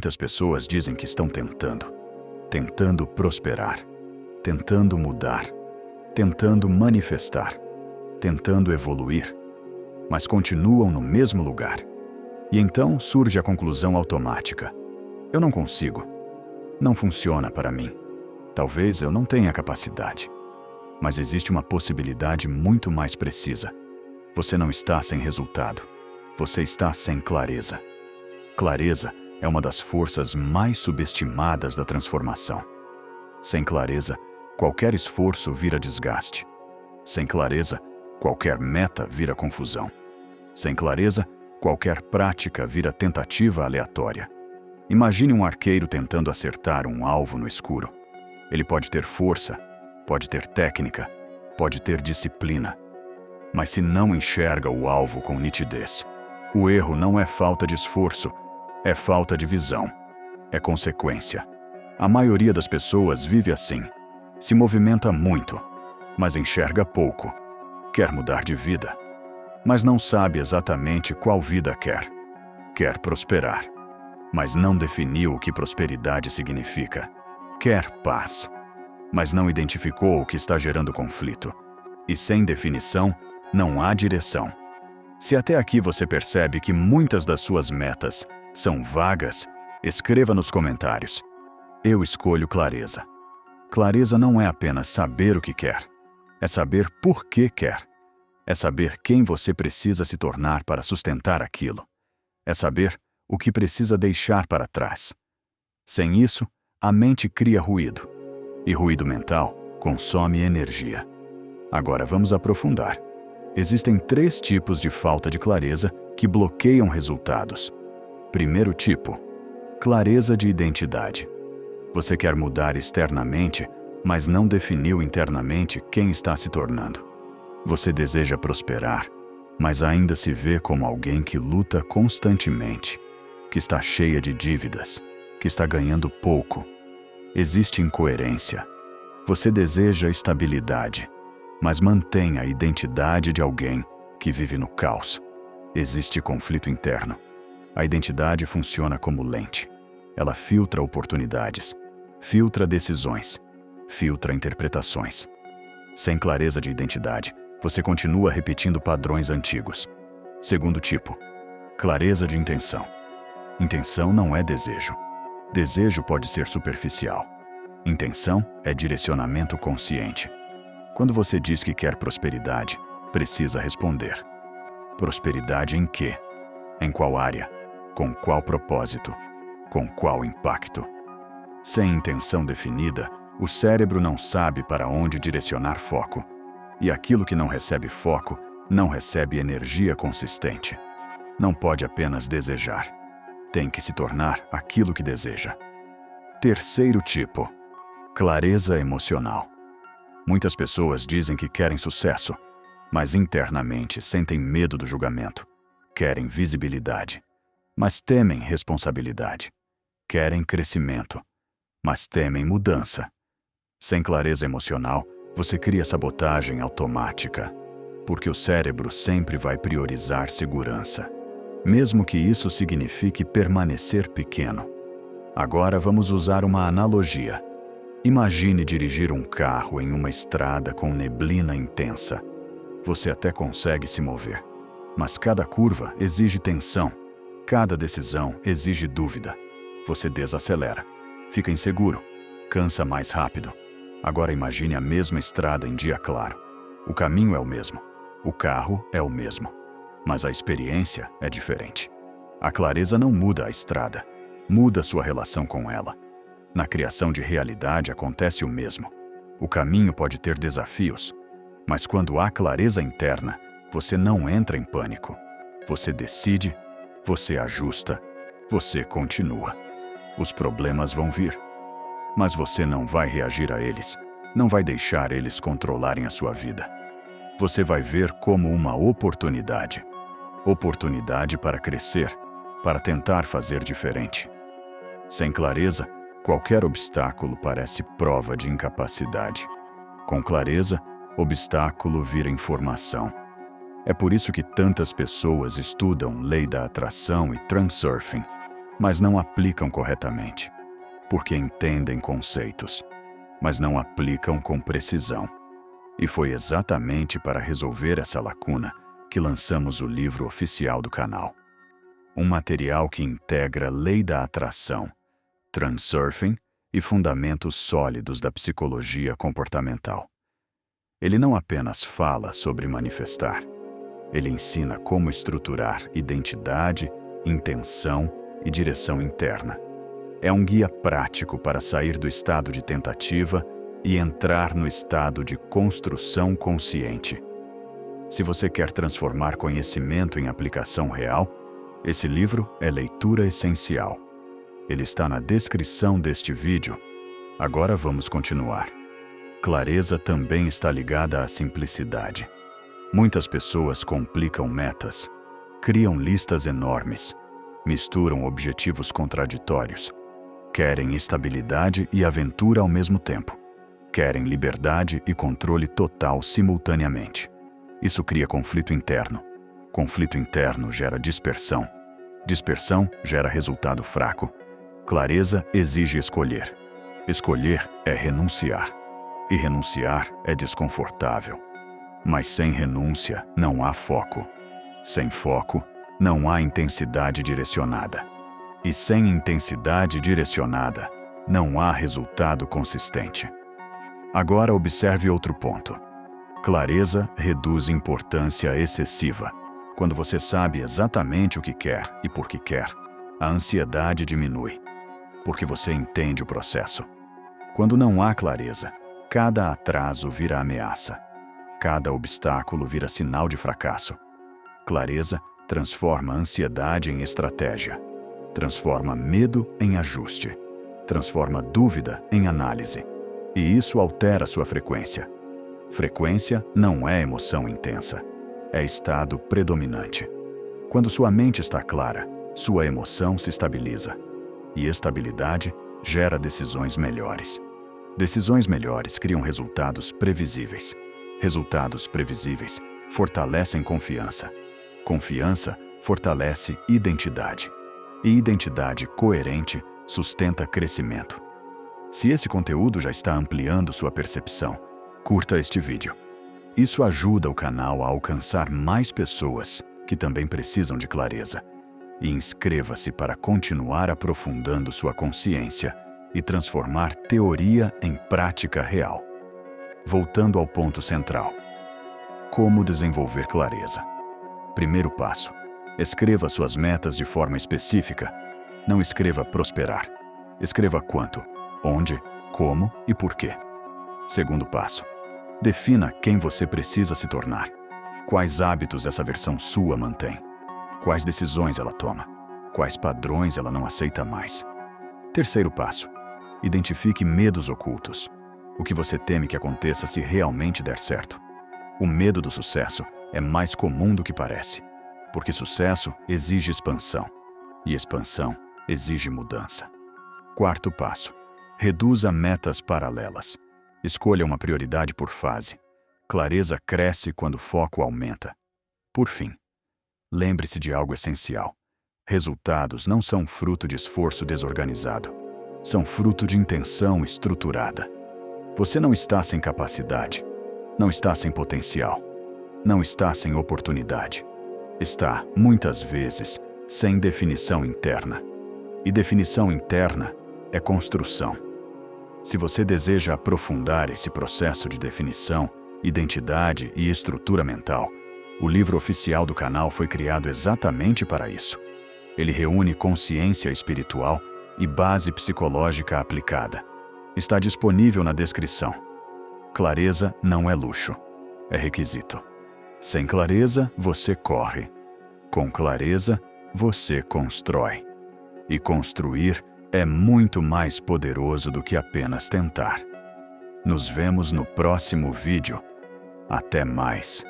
Muitas pessoas dizem que estão tentando prosperar, tentando mudar, tentando manifestar, tentando evoluir, mas continuam no mesmo lugar. E então surge a conclusão automática: eu não consigo, não funciona para mim, talvez eu não tenha capacidade. Mas existe uma possibilidade muito mais precisa. Você não está sem resultado, você está sem clareza. Clareza é uma das forças mais subestimadas da transformação. Sem clareza, qualquer esforço vira desgaste. Sem clareza, qualquer meta vira confusão. Sem clareza, qualquer prática vira tentativa aleatória. Imagine um arqueiro tentando acertar um alvo no escuro. Ele pode ter força, pode ter técnica, pode ter disciplina. Mas se não enxerga o alvo com nitidez, o erro não é falta de esforço, é falta de visão, é consequência. A maioria das pessoas vive assim. Se movimenta muito, mas enxerga pouco. Quer mudar de vida, mas não sabe exatamente qual vida quer. Quer prosperar, mas não definiu o que prosperidade significa. Quer paz, mas não identificou o que está gerando conflito. E sem definição, não há direção. Se até aqui você percebe que muitas das suas metas são vagas, escreva nos comentários: eu escolho clareza. Clareza não é apenas saber o que quer, é saber por que quer. É saber quem você precisa se tornar para sustentar aquilo. É saber o que precisa deixar para trás. Sem isso, a mente cria ruído. E ruído mental consome energia. Agora vamos aprofundar. Existem 3 tipos de falta de clareza que bloqueiam resultados. Primeiro tipo: clareza de identidade. Você quer mudar externamente, mas não definiu internamente quem está se tornando. Você deseja prosperar, mas ainda se vê como alguém que luta constantemente, que está cheia de dívidas, que está ganhando pouco. Existe incoerência. Você deseja estabilidade, mas mantém a identidade de alguém que vive no caos. Existe conflito interno. A identidade funciona como lente. Ela filtra oportunidades, filtra decisões, filtra interpretações. Sem clareza de identidade, você continua repetindo padrões antigos. Segundo tipo: clareza de intenção. Intenção não é desejo. Desejo pode ser superficial. Intenção é direcionamento consciente. Quando você diz que quer prosperidade, precisa responder: prosperidade em quê? Em qual área? Com qual propósito? Com qual impacto? Sem intenção definida, o cérebro não sabe para onde direcionar foco. E aquilo que não recebe foco, não recebe energia consistente. Não pode apenas desejar. Tem que se tornar aquilo que deseja. Terceiro tipo: clareza emocional. Muitas pessoas dizem que querem sucesso, mas internamente sentem medo do julgamento. Querem visibilidade, mas temem responsabilidade. Querem crescimento, mas temem mudança. Sem clareza emocional, você cria sabotagem automática, porque o cérebro sempre vai priorizar segurança, mesmo que isso signifique permanecer pequeno. Agora vamos usar uma analogia. Imagine dirigir um carro em uma estrada com neblina intensa. Você até consegue se mover, mas cada curva exige tensão, cada decisão exige dúvida. Você desacelera, fica inseguro, cansa mais rápido. Agora imagine a mesma estrada em dia claro. O caminho é o mesmo, o carro é o mesmo, mas a experiência é diferente. A clareza não muda a estrada, muda sua relação com ela. Na criação de realidade acontece o mesmo. O caminho pode ter desafios, mas quando há clareza interna, você não entra em pânico. Você decide, você ajusta, você continua. Os problemas vão vir, mas você não vai reagir a eles, não vai deixar eles controlarem a sua vida. Você vai ver como uma oportunidade. Oportunidade para crescer, para tentar fazer diferente. Sem clareza, qualquer obstáculo parece prova de incapacidade. Com clareza, obstáculo vira informação. É por isso que tantas pessoas estudam lei da atração e transurfing. mas não aplicam corretamente, porque entendem conceitos, mas não aplicam com precisão. E foi exatamente para resolver essa lacuna que lançamos o livro oficial do canal. Um material que integra lei da atração, transurfing e fundamentos sólidos da psicologia comportamental. Ele não apenas fala sobre manifestar, ele ensina como estruturar identidade, intenção e direção interna. É um guia prático para sair do estado de tentativa e entrar no estado de construção consciente. Se você quer transformar conhecimento em aplicação real, esse livro é leitura essencial. Ele está na descrição deste vídeo. Agora vamos continuar. Clareza também está ligada à simplicidade. Muitas pessoas complicam metas, criam listas enormes, misturam objetivos contraditórios, querem estabilidade e aventura ao mesmo tempo, querem liberdade e controle total simultaneamente. Isso cria conflito interno. Conflito interno gera dispersão. Dispersão gera resultado fraco. Clareza exige escolher. Escolher é renunciar. E renunciar é desconfortável. Mas sem renúncia não há foco. Sem foco, não há intensidade direcionada. E sem intensidade direcionada, não há resultado consistente. Agora observe outro ponto. Clareza reduz importância excessiva. Quando você sabe exatamente o que quer e por que quer, a ansiedade diminui, porque você entende o processo. Quando não há clareza, cada atraso vira ameaça. Cada obstáculo vira sinal de fracasso. Clareza transforma a ansiedade em estratégia. Transforma medo em ajuste. Transforma dúvida em análise. E isso altera sua frequência. Frequência não é emoção intensa. É estado predominante. Quando sua mente está clara, sua emoção se estabiliza. E estabilidade gera decisões melhores. Decisões melhores criam resultados previsíveis. Resultados previsíveis fortalecem confiança. Confiança fortalece identidade. E identidade coerente sustenta crescimento. Se esse conteúdo já está ampliando sua percepção, curta este vídeo. Isso ajuda o canal a alcançar mais pessoas que também precisam de clareza. E inscreva-se para continuar aprofundando sua consciência e transformar teoria em prática real. Voltando ao ponto central. Como desenvolver clareza? Primeiro passo. Escreva suas metas de forma específica. Não escreva prosperar. Escreva quanto, onde, como e por quê. Segundo passo. Defina quem você precisa se tornar. Quais hábitos essa versão sua mantém. Quais decisões ela toma. Quais padrões ela não aceita mais. Terceiro passo. Identifique medos ocultos. O que você teme que aconteça se realmente der certo. O medo do sucesso é mais comum do que parece, porque sucesso exige expansão, e expansão exige mudança. Quarto passo. Reduza metas paralelas. Escolha uma prioridade por fase. Clareza cresce quando o foco aumenta. Por fim, lembre-se de algo essencial. Resultados não são fruto de esforço desorganizado. São fruto de intenção estruturada. Você não está sem capacidade. Não está sem potencial. Não está sem oportunidade. Está, muitas vezes, sem definição interna. E definição interna é construção. Se você deseja aprofundar esse processo de definição, identidade e estrutura mental, o livro oficial do canal foi criado exatamente para isso. Ele reúne consciência espiritual e base psicológica aplicada. Está disponível na descrição. Clareza não é luxo, é requisito. Sem clareza, você corre. Com clareza, você constrói. E construir é muito mais poderoso do que apenas tentar. Nos vemos no próximo vídeo. Até mais.